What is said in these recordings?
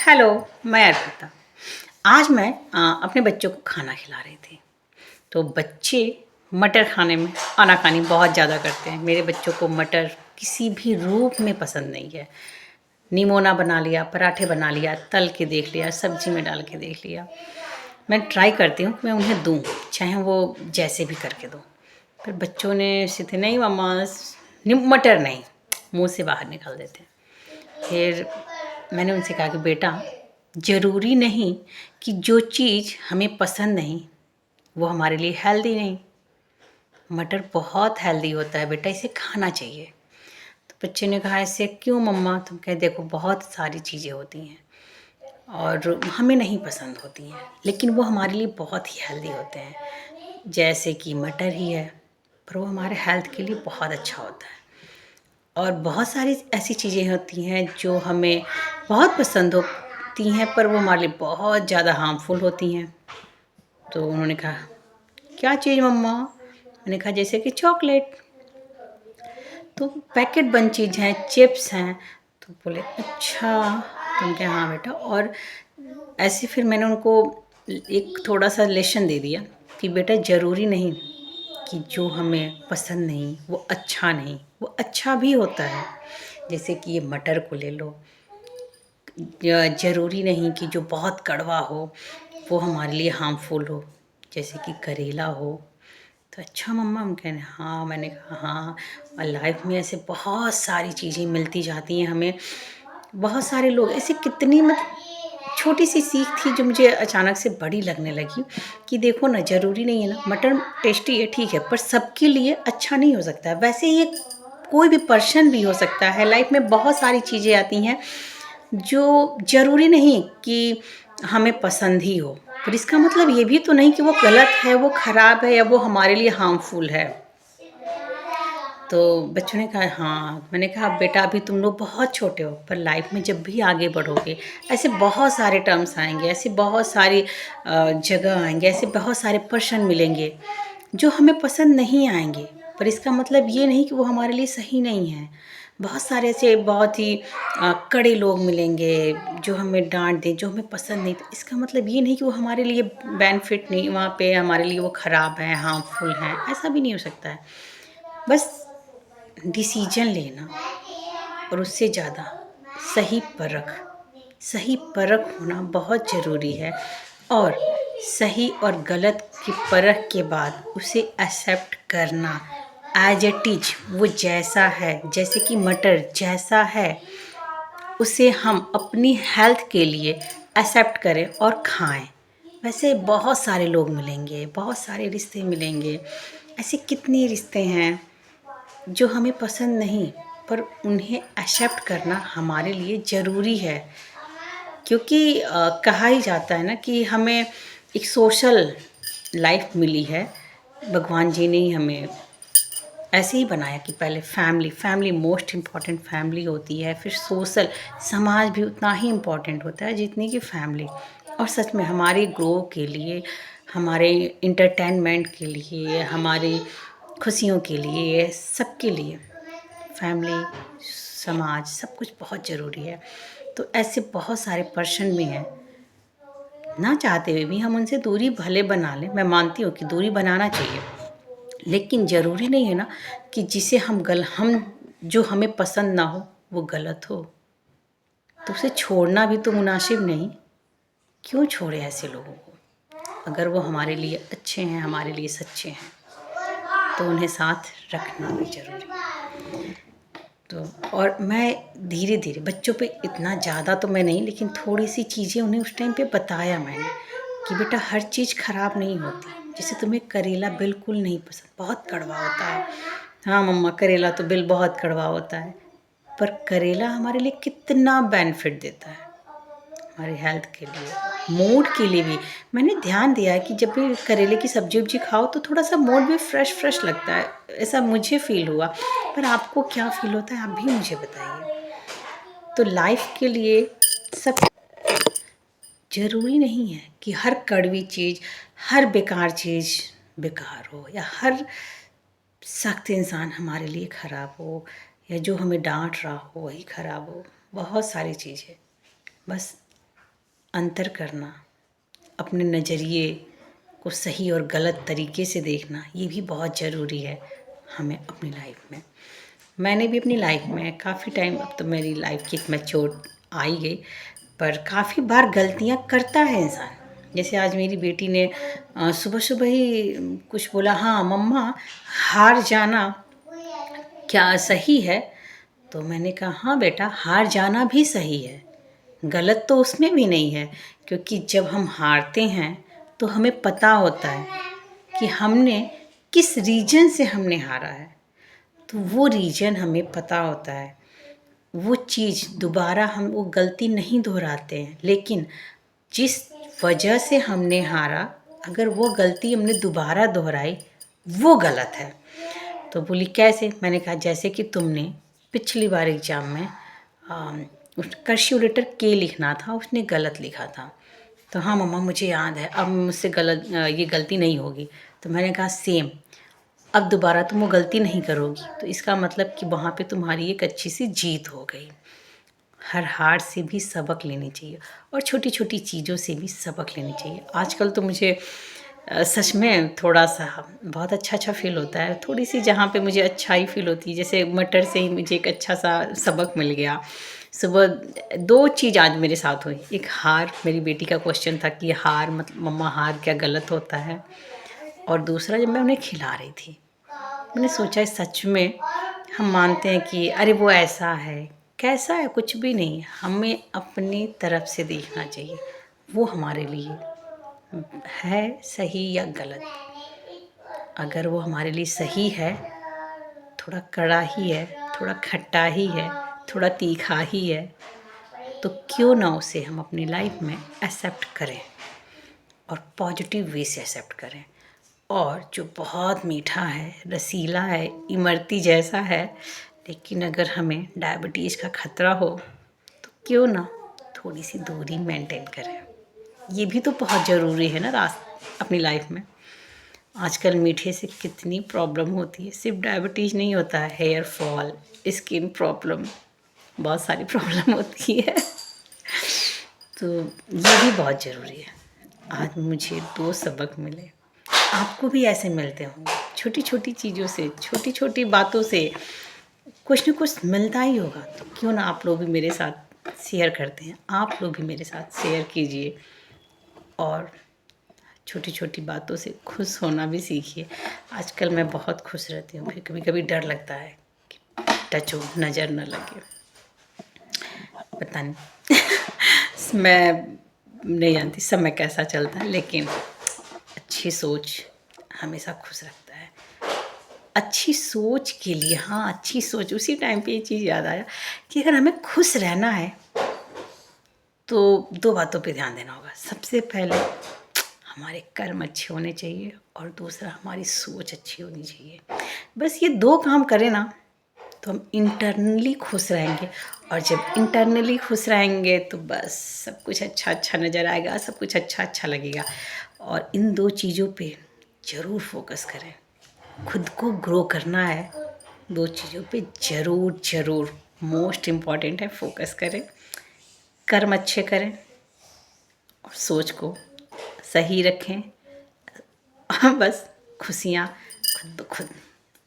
Hello, मैं अर्पिता। आज मैं अपने बच्चों को खाना खिला रही थी। तो बच्चे मटर खाने में आनाकानी बहुत ज़्यादा करते हैं। मेरे बच्चों को मटर किसी भी रूप में पसंद नहीं है। निमोना बना लिया, पराठे बना लिया, तल के देख लिया, सब्जी में डाल के देख लिया। मैं ट्राई करती हूँ कि मैं उन्हें दूँ, चाहे वो जैसे भी करके दूँ। पर बच्चों ने सीधे नहीं मम्मा मटर नहीं, मुँह से बाहर निकाल देते हैं। फिर मैंने उनसे कहा कि बेटा, ज़रूरी नहीं कि जो चीज़ हमें पसंद नहीं वो हमारे लिए हेल्दी नहीं। मटर बहुत हेल्दी होता है बेटा, इसे खाना चाहिए। तो बच्चे ने कहा ऐसे क्यों मम्मा? तुम कहे देखो बहुत सारी चीज़ें होती हैं और हमें नहीं पसंद होती हैं, लेकिन वो हमारे लिए बहुत ही हेल्दी होते हैं। जैसे कि मटर ही है, पर वो हमारे हेल्थ के लिए बहुत अच्छा होता है। और बहुत सारी ऐसी चीज़ें होती हैं जो हमें बहुत पसंद होती हैं, पर वो हमारे लिए बहुत ज़्यादा हार्मफुल होती हैं। तो उन्होंने कहा क्या चीज़ मम्मा? मैंने कहा जैसे कि चॉकलेट। तो पैकेट बंद चीज़ हैं, चिप्स हैं। तो बोले अच्छा। तो हम कहे हाँ बेटा। और ऐसे फिर मैंने उनको एक थोड़ा सा लेसन दे दिया कि बेटा ज़रूरी नहीं कि जो हमें पसंद नहीं वो अच्छा नहीं, वो अच्छा भी होता है। जैसे कि ये मटर को ले लो, ज़रूरी नहीं कि जो बहुत कड़वा हो वो हमारे लिए हार्मफुल हो। जैसे कि करेला हो। तो अच्छा मम्मा, हम कह रहे हाँ। मैंने कहा हाँ, और लाइफ में ऐसे बहुत सारी चीज़ें मिलती जाती हैं हमें। बहुत सारे लोग ऐसे कितनी छोटी सी सीख थी जो मुझे अचानक से बड़ी लगने लगी कि देखो ना, ज़रूरी नहीं है ना, मटन टेस्टी है ठीक है, पर सबके लिए अच्छा नहीं हो सकता है। वैसे ही एक कोई भी पर्सन भी हो सकता है। लाइफ में बहुत सारी चीज़ें आती हैं जो ज़रूरी नहीं कि हमें पसंद ही हो, पर इसका मतलब ये भी तो नहीं कि वो गलत है, वो ख़राब है या वो हमारे लिए हार्मफुल है। तो बच्चों ने कहा हाँ। मैंने कहा बेटा अभी तुम लोग बहुत छोटे हो, पर लाइफ में जब भी आगे बढ़ोगे ऐसे बहुत सारे टर्म्स आएंगे, ऐसे बहुत सारी जगह आएंगे, ऐसे बहुत सारे पर्सन मिलेंगे जो हमें पसंद नहीं आएंगे, पर इसका मतलब ये नहीं कि वो हमारे लिए सही नहीं है। बहुत सारे ऐसे बहुत ही कड़े लोग मिलेंगे जो हमें डांट दें, जो हमें पसंद नहीं। तो इसका मतलब ये नहीं कि वो हमारे लिए बेनिफिट नहीं, वहाँ पे हमारे लिए वो ख़राब है, हार्मफुल है, ऐसा भी नहीं हो सकता है। बस डिसीजन लेना और उससे ज़्यादा सही परख, सही परख होना बहुत ज़रूरी है। और सही और गलत की परख के बाद उसे एक्सेप्ट करना एज इट इज, वो जैसा है, जैसे कि मटर जैसा है उसे हम अपनी हेल्थ के लिए एक्सेप्ट करें और खाएं। वैसे बहुत सारे लोग मिलेंगे, बहुत सारे रिश्ते मिलेंगे। ऐसे कितने रिश्ते हैं जो हमें पसंद नहीं, पर उन्हें एक्सेप्ट करना हमारे लिए ज़रूरी है। क्योंकि कहा ही जाता है ना कि हमें एक सोशल लाइफ मिली है। भगवान जी ने ही हमें ऐसे ही बनाया कि पहले family, family most important family होती है, फिर सोशल, समाज भी उतना ही इम्पॉर्टेंट होता है जितनी कि फैमिली। और सच में हमारी ग्रो के लिए, हमारे इंटरटेनमेंट के लिए, हमारी खुशियों के लिए, सबके लिए फैमिली, समाज, सब कुछ बहुत ज़रूरी है। तो ऐसे बहुत सारे पर्सन भी हैं, ना चाहते हुए भी हम उनसे दूरी भले बना लें। मैं मानती हूँ कि दूरी बनाना चाहिए, लेकिन ज़रूरी नहीं है ना कि जिसे हम जो हमें पसंद ना हो वो गलत हो। तो उसे छोड़ना भी तो मुनासिब नहीं। क्यों छोड़े ऐसे लोगों को? अगर वो हमारे लिए अच्छे हैं, हमारे लिए सच्चे हैं, तो उन्हें साथ रखना भी ज़रूरी है। तो और मैं धीरे धीरे बच्चों पे इतना ज़्यादा तो मैं नहीं, लेकिन थोड़ी सी चीज़ें उन्हें उस टाइम पे बताया मैंने कि बेटा हर चीज़ ख़राब नहीं होती। जैसे तुम्हें करेला बिल्कुल नहीं पसंद, बहुत कड़वा होता है। हाँ मम्मा, करेला तो बहुत कड़वा होता है, पर करेला हमारे लिए कितना बेनिफिट देता है, हमारी हेल्थ के लिए, मूड के लिए भी। मैंने ध्यान दिया है कि जब भी करेले की सब्जी उब्जी खाओ तो थोड़ा सा मूड भी फ्रेश फ्रेश लगता है, ऐसा मुझे फील हुआ। पर आपको क्या फील होता है आप भी मुझे बताइए। तो लाइफ के लिए सब ज़रूरी नहीं है कि हर कड़वी चीज़, हर बेकार चीज़ बेकार हो, या हर सख्त इंसान हमारे लिए ख़राब हो, या जो हमें डांट रहा हो वही ख़राब हो। बहुत सारी चीज़ें, बस अंतर करना, अपने नज़रिए को सही और गलत तरीके से देखना, ये भी बहुत ज़रूरी है हमें अपनी लाइफ में। मैंने भी अपनी लाइफ में काफ़ी टाइम, अब तो मेरी लाइफ की एक मैच्योर आ ही गई, पर काफ़ी बार गलतियाँ करता है इंसान। जैसे आज मेरी बेटी ने सुबह सुबह ही कुछ बोला, हाँ मम्मा, हार जाना क्या सही है? तो मैंने कहा हाँ बेटा, हार जाना भी सही है, गलत तो उसमें भी नहीं है। क्योंकि जब हम हारते हैं तो हमें पता होता है कि हमने किस रीजन से हमने हारा है, तो वो रीजन हमें पता होता है। वो चीज़ दोबारा हम वो गलती नहीं दोहराते हैं, लेकिन जिस वजह से हमने हारा, अगर वो गलती हमने दोबारा दोहराई, वो गलत है। तो बोली कैसे? मैंने कहा जैसे कि तुमने पिछली बार एग्ज़ाम में कर्सिव लेटर के लिखना था, उसने गलत लिखा था। तो हाँ मम्मा मुझे याद है, अब मुझसे ये गलती नहीं होगी। तो मैंने कहा सेम, अब दोबारा तुम वो गलती नहीं करोगी, तो इसका मतलब कि वहाँ पे तुम्हारी एक अच्छी सी जीत हो गई। हर हार से भी सबक लेनी चाहिए और छोटी छोटी चीज़ों से भी सबक लेनी चाहिए। आजकल तो मुझे सच में थोड़ा सा बहुत अच्छा फील होता है। थोड़ी सी जहाँ पे मुझे अच्छाई फील होती है, जैसे मटर से ही मुझे एक अच्छा सा सबक मिल गया। सुबह 2 चीज़ आज मेरे साथ हुई। एक हार, मेरी बेटी का क्वेश्चन था कि हार मतलब मम्मा हार क्या गलत होता है? और दूसरा जब मैं उन्हें खिला रही थी, मैंने सोचा सच में हम मानते हैं कि अरे वो ऐसा है, कैसा है, कुछ भी नहीं। हमें अपनी तरफ से देखना चाहिए, वो हमारे लिए है सही या गलत। अगर वो हमारे लिए सही है, थोड़ा कड़ा ही है, थोड़ा खट्टा ही है, थोड़ा तीखा ही है, तो क्यों ना उसे हम अपनी लाइफ में एक्सेप्ट करें और पॉजिटिव वे से एक्सेप्ट करें। और जो बहुत मीठा है, रसीला है, इमरती जैसा है, लेकिन अगर हमें डायबिटीज़ का खतरा हो, तो क्यों ना थोड़ी सी दूरी मेंटेन करें। ये भी तो बहुत ज़रूरी है ना अपनी लाइफ में। आजकल मीठे से कितनी प्रॉब्लम होती है, सिर्फ डायबिटीज़ नहीं होता है, हेयर फॉल, स्किन प्रॉब्लम, बहुत सारी प्रॉब्लम होती है। तो ये भी बहुत ज़रूरी है। आज मुझे 2 सबक मिले, आपको भी ऐसे मिलते होंगे। छोटी छोटी चीज़ों से, छोटी छोटी बातों से कुछ न कुछ मिलता ही होगा। तो क्यों ना आप लोग भी मेरे साथ शेयर करते हैं, आप लोग भी मेरे साथ शेयर कीजिए और छोटी छोटी बातों से खुश होना भी सीखिए। आजकल मैं बहुत खुश रहती हूँ, फिर कभी कभी डर लगता है कि टच हो, नज़र न लगे, पता नहीं मैं नहीं जानती समय कैसा चलता है, लेकिन अच्छी सोच हमेशा खुश रखता है। अच्छी सोच के लिए, हाँ अच्छी सोच, उसी टाइम पे ये चीज़ याद आया कि अगर हमें खुश रहना है तो 2 बातों पे ध्यान देना होगा। सबसे पहले हमारे कर्म अच्छे होने चाहिए और दूसरा हमारी सोच अच्छी होनी चाहिए। बस ये 2 काम करें ना, तो हम इंटरनली खुश रहेंगे, और जब इंटरनली खुश रहेंगे तो बस सब कुछ अच्छा अच्छा नज़र आएगा, सब कुछ अच्छा अच्छा लगेगा। और इन 2 चीज़ों पे ज़रूर फोकस करें। खुद को ग्रो करना है, 2 चीज़ों पे ज़रूर ज़रूर मोस्ट इम्पॉर्टेंट है, फोकस करें, कर्म अच्छे करें और सोच को सही रखें। बस खुशियाँ खुद ब खुद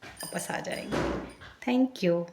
वापस आ जाएंगी। Thank you.